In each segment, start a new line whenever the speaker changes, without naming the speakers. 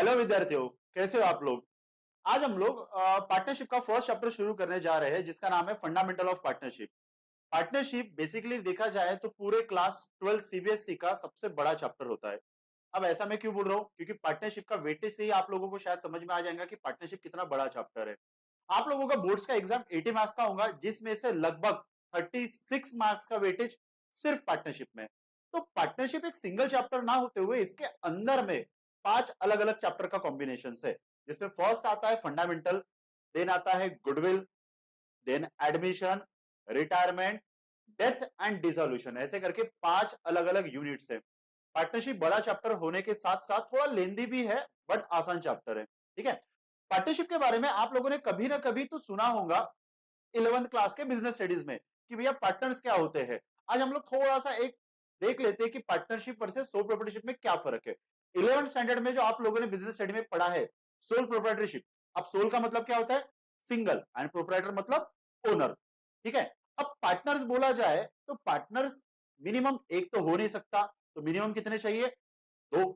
Hello विद्यार्थियों, कैसे हो आप लोग। आज हम लोग पार्टनरशिप का फर्स्ट चैप्टर शुरू करने जा रहे हैं जिसका नाम है fundamental of partnership. Partnership basically देखा जाए तो पूरे क्लास 12 सीबीएसई का सबसे बड़ा चैप्टर होता है। अब ऐसा मैं क्यों बोल रहा हूँ, क्योंकि पार्टनरशिप का वेटेज से ही आप लोगों को शायद समझ में आ जाएगा कि पार्टनरशिप कितना बड़ा चैप्टर है। आप लोगों का बोर्ड्स का एग्जाम 80 मार्क्स का होगा, जिसमें से लगभग 36 मार्क्स का वेटेज सिर्फ पार्टनरशिप में। तो पार्टनरशिप एक सिंगल चैप्टर ना होते हुए इसके अंदर में 5 अलग अलग चैप्टर का कॉम्बिनेशन है, जिसमें फर्स्ट आता है फंडामेंटल, देन आता है goodwill, then admission, retirement, death and dissolution, ऐसे करके 5 अलग अलग यूनिट्स है। पार्टनरशिप बड़ा चैप्टर होने के साथ साथ थोड़ा लेंदी भी है, बट आसान चैप्टर है। ठीक है। पार्टनरशिप के बारे में आप लोगों ने कभी ना कभी तो सुना होगा 11th क्लास के बिजनेस स्टडीज में कि भैया पार्टनर्स क्या होते हैं। आज हम लोग थोड़ा सा एक देख लेते हैं कि पार्टनरशिप वर्सेस सोल प्रोप्राइटरशिप में क्या फर्क है। 11th स्टैंडर्ड में जो आप लोगों ने बिजनेस स्टडी में पढ़ा है सोल प्रोप्राइटरशिप। अब सोल का मतलब क्या होता है, सिंगल, एंड प्रोप्राइटर मतलब ओनर। ठीक है। अब पार्टनर्स बोला जाए तो पार्टनर्स मिनिमम एक तो हो नहीं सकता, तो मिनिमम कितने चाहिए, दो।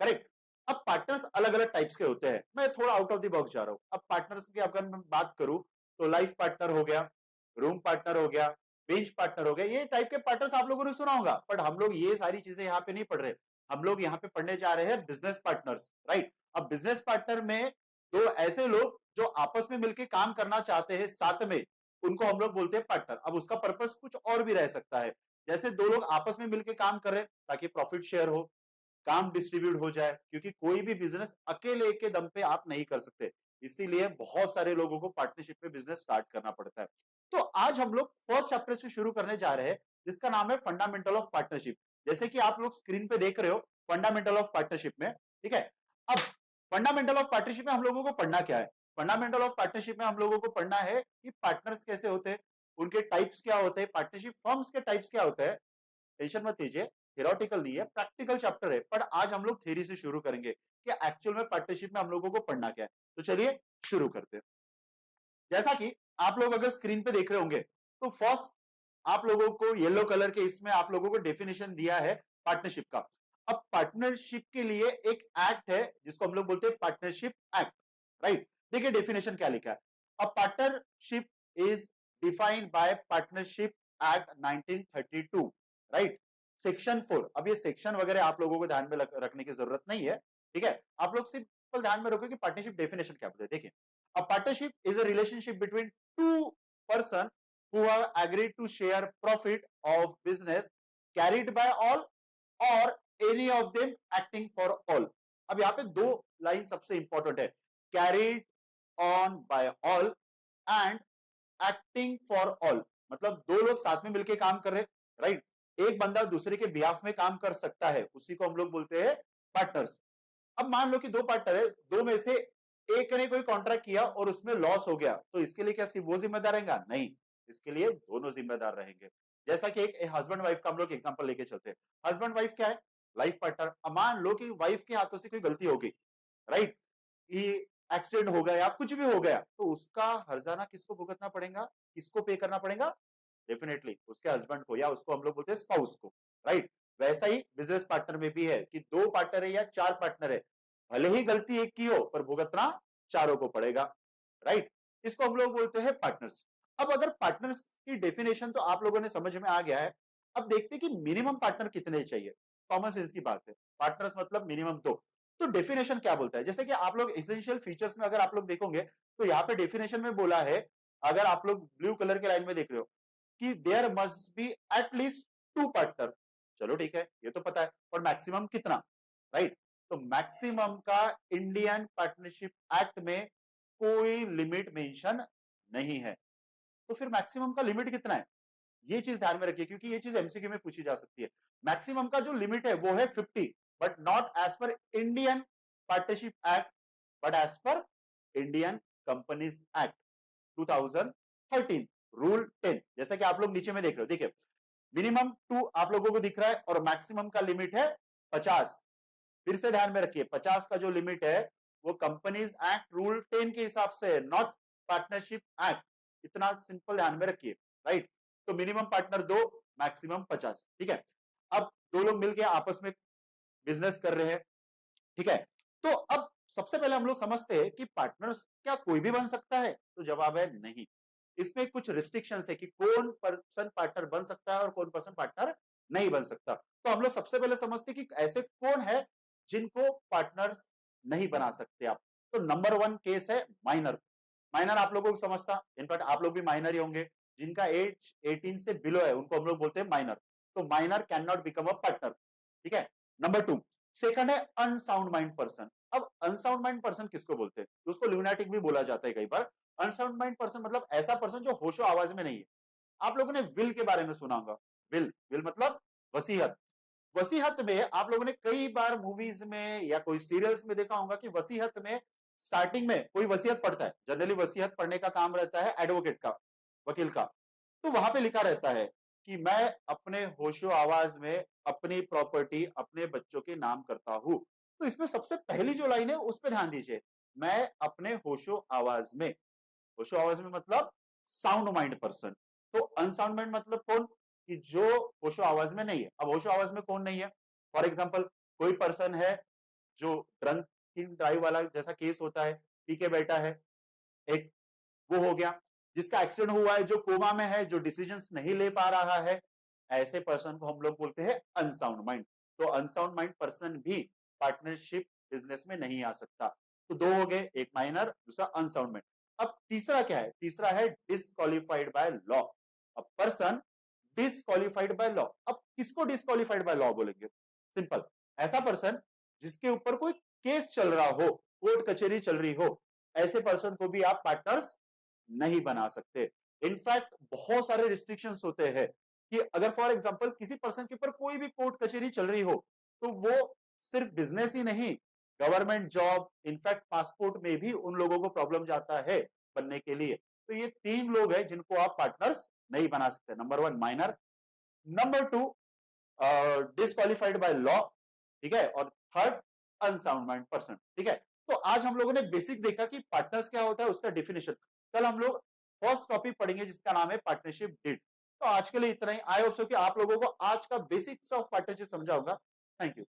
करेक्ट। अब पार्टनर्स अलग अलग टाइप्स के होते हैं, मैं थोड़ा आउट ऑफ द बॉक्स जा रहा हूं। अब पार्टनर्स की अगर मैं बात करूं तो लाइफ पार्टनर हो गया, रूम पार्टनर हो गया, बेंच पार्टनर हो गया, ये टाइप के पार्टनर्स आप लोगों ने सुना होगा। बट हम लोग ये सारी चीजें यहाँ पे नहीं पढ़ रहे, हम लोग यहाँ पे पढ़ने जा रहे हैं बिजनेस पार्टनर्स। राइट। अब बिजनेस पार्टनर में दो ऐसे लोग जो आपस में मिलकर काम करना चाहते हैं साथ में, उनको हम लोग बोलते हैं पार्टनर। अब उसका पर्पस कुछ और भी रह सकता है, जैसे दो लोग आपस में मिलकर काम कर रहे हैं ताकि प्रॉफिट शेयर हो, काम डिस्ट्रीब्यूट हो जाए, क्योंकि कोई भी बिजनेस अकेले के दम पे आप नहीं कर सकते। इसीलिए बहुत सारे लोगों को पार्टनरशिप में बिजनेस स्टार्ट करना पड़ता है। तो आज हम लोग फर्स्ट चैप्टर से शुरू करने जा रहे हैं जिसका नाम है फंडामेंटल ऑफ पार्टनरशिप। जैसे कि आप लोग स्क्रीन पे देख रहे हो फंडामेंटल ऑफ पार्टनरशिप में। ठीक है। अब फंडामेंटल ऑफ पार्टनरशिप में हम लोगों को पढ़ना क्या है। फंडामेंटल ऑफ पार्टनरशिप में हम लोगों को पढ़ना है कि पार्टनर्स कैसे होते हैं, उनके टाइप्स क्या होते हैं, पार्टनरशिप फर्म्स के टाइप्स क्या होते हैं। टेंशन मत लीजिए, थियोरेटिकल नहीं है, प्रैक्टिकल चैप्टर है। पर आज हम लोग थ्योरी से शुरू करेंगे कि एक्चुअल में पार्टनरशिप में हम लोगों को पढ़ना क्या है। तो चलिए शुरू करते हैं। जैसा कि आप लोग अगर स्क्रीन पे देख रहे होंगे तो फर्स्ट आप लोगों को येलो कलर के इसमें आप लोगों को डेफिनेशन दिया है पार्टनरशिप का। अब पार्टनरशिप के लिए एक एक्ट है जिसको हम लोग बोलते हैं पार्टनरशिप एक्ट। राइट। देखिए डेफिनेशन क्या लिखा है। A partnership is defined by partnership act 1932। Right. Section 4। अब ये सेक्शन वगैरह आप लोगों को ध्यान में रखने की जरूरत नहीं है। ठीक है। आप लोग सिंपल ध्यान में रखो कि पार्टनरशिप डेफिनेशन क्या बोलते हैं। देखिए, a partnership is a relationship between two person who have agreed to share profit of business carried by all or any of them acting for all। अब यहाँ पे दो लाइन सबसे इंपॉर्टेंट है, carried on by all and acting for all। मतलब दो लोग साथ में मिलकर काम कर रहे, राइट। एक बंदा दूसरे के बिहाफ में काम कर सकता है, उसी को हम लोग बोलते हैं पार्टनर्स। अब मान लो कि दो पार्टनर है, दो में से एक ने कोई कॉन्ट्रैक्ट किया और उसमें लॉस हो गया, तो इसके लिए क्या सिर्फ वो जिम्मेदार रहेगा, नहीं, इसके लिए दोनों जिम्मेदार रहेंगे। जैसा कि एक हस्बैंड वाइफ का हम लोग एग्जांपल लेके चलते हैं। हस्बैंड वाइफ क्या है, लाइफ पार्टनर। अब मान लो कि वाइफ के हाथों से कोई गलती हो गई, राइट, कि एक्सीडेंट हो गया या कुछ भी हो गया, तो उसका हर्जाना किसको भुगतना पड़ेगा, किसको पे करना पड़ेगा, डेफिनेटली उसके हस्बैंड को, या उसको हम लोग बोलते हैं स्पाउस को। राइट। वैसा ही बिजनेस पार्टनर में भी है कि दो पार्टनर है या चार पार्टनर है, भले ही गलती एक की हो पर भुगतना चारों को पड़ेगा। राइट। इसको हम लोग बोलते हैं पार्टनर्स। अब अगर पार्टनर्स की डेफिनेशन तो आप लोगों ने समझ में आ गया है, अब देखते हैं कि मिनिमम पार्टनर कितने चाहिए। कॉमन सेंस की बात है, पार्टनर्स मतलब मिनिमम दो। तो डेफिनेशन क्या बोलता है, जैसे कि आप लोग एसेंशियल फीचर्स में अगर आप लोग देखोगे तो यहाँ पे डेफिनेशन में बोला है, अगर आप लोग ब्लू कलर के लाइन में देख रहे हो कि there must be at least two partner. चलो ठीक है, ये तो पता है, और मैक्सिमम कितना, राइट। तो मैक्सिमम का इंडियन पार्टनरशिप एक्ट में कोई लिमिट मेंशन नहीं है। तो फिर मैक्सिमम का लिमिट कितना है, ये चीज ध्यान में रखिए, क्योंकि ये चीज एमसीक्यू में पूछी जा सकती है। मैक्सिमम का जो लिमिट है वो है 50, but not as per Indian partnership act, but as per Indian companies act 2013 rule 10। जैसा कि आप लोग नीचे में देख रहे हो, देखिए मिनिमम 2 आप लोगों को दिख रहा है और मैक्सिमम का लिमिट है 50। फिर से ध्यान में रखिए, 50 का जो लिमिट है वो कंपनीज एक्ट रूल 10 के हिसाब से, नॉट पार्टनरशिप एक्ट। इतना सिंपल ध्यान में रखिए। राइट। तो मिनिमम पार्टनर दो, मैक्सिमम 50। ठीक है। अब दो लोग मिलकर आपस में बिजनेस कर रहे हैं। ठीक है। तो अब सबसे पहले हम लोग समझते हैं कि पार्टनर्स क्या कोई भी बन सकता है, तो जवाब है नहीं। इसमें कुछ रिस्ट्रिक्शंस है कि कौन पर्सन पार्टनर बन सकता है और कौन पर्सन पार्टनर नहीं बन सकता। तो हम लोग सबसे पहले समझते हैं कि ऐसे कौन है जिनको पार्टनर्स नहीं बना सकते आप। तो नंबर वन केस है माइनर। माइनर आप लोगों को समझता, इनफैक्ट आप लोग भी माइनर ही होंगे। जिनका एज 18 से बिलो है उनको हम लोग बोलते हैं माइनर। तो minor can not become a partner, ठीक है। नंबर टू, सेकंड है अनसाउंड माइंड पर्सन। अब अनसाउंड माइंड पर्सन किसको बोलते हैं? उसको ल्यूनाटिक भी बोला जाता है कई बार। अनसाउंड माइंड पर्सन मतलब ऐसा पर्सन जो होशो आवाज में नहीं है। आप लोगों ने विल के बारे में सुना होगा। विल, विल मतलब वसीयत। वसीयत में आप लोगों ने कई बार मूवीज में या कोई सीरियल्स में देखा होगा कि वसीयत में स्टार्टिंग में कोई वसीयत पढ़ता है। जनरली वसीयत पढ़ने का काम रहता है एडवोकेट का, वकील का। तो वहां पे लिखा रहता है कि मैं अपने होशो आवाज में अपनी प्रॉपर्टी अपने बच्चों के नाम करता हूं। तो इसमें सबसे पहली जो लाइन है उस पर ध्यान दीजिए, मैं अपने होशो आवाज में। होशो आवाज में मतलब साउंड माइंड पर्सन। तो अनसाउंड माइंड मतलब कौन? कि जो होशो आवाज में नहीं है। अब होशो आवाज में कौन नहीं है? फॉर एग्जाम्पल, कोई पर्सन है जो ड्रंक इन ड्राइव वाला जैसा केस होता है, पी के बैठा है, एक वो हो गया। जिसका एक्सीडेंट हुआ है, जो कोमा में है, जो डिसीजंस नहीं ले पा रहा है, ऐसे पर्सन को हम लोग बोलते हैं अनसाउंड माइंड। तो अनसाउंड माइंड पर्सन भी पार्टनरशिप बिजनेस में नहीं आ सकता। तो दो हो गए, एक माइनर, दूसरा अनसाउंड माइंड। अब तीसरा क्या है? तीसरा है डिसक्वालिफाइड बाय लॉ। अब पर्सन डिसक्वालिफाइड बाय लॉ। अब किसको डिसक्वालिफाइड बाय लॉ बोलेंगे? सिंपल, ऐसा पर्सन जिसके ऊपर कोई केस चल रहा हो, कोर्ट कचहरी चल रही हो, ऐसे पर्सन को भी आप पार्टनर्स नहीं बना सकते। इनफैक्ट बहुत सारे रिस्ट्रिक्शंस होते हैं कि अगर फॉर एग्जांपल किसी पर्सन के ऊपर कोई भी कोर्ट कचहरी चल रही हो, तो वो सिर्फ बिजनेस ही नहीं, गवर्नमेंट जॉब, इनफैक्ट पासपोर्ट में भी उन लोगों को प्रॉब्लम जाता है बनने के लिए। तो ये तीन लोग हैं जिनको आप पार्टनर्स नहीं बना सकते। Number one minor, number two disqualified by law, ठीक है, और थर्ड अनसाउंड माइंड पर्सन, ठीक है। तो आज हम लोगों ने बेसिक देखा कि पार्टनर्स क्या होता है, उसका डेफिनेशन। कल हम लोग फर्स्ट टॉपिक पढ़ेंगे जिसका नाम है पार्टनरशिप डीड। तो आज के लिए इतना ही। आई होप सो कि आप लोगों को आज का बेसिक्स ऑफ पार्टनरशिप समझा होगा। Thank you.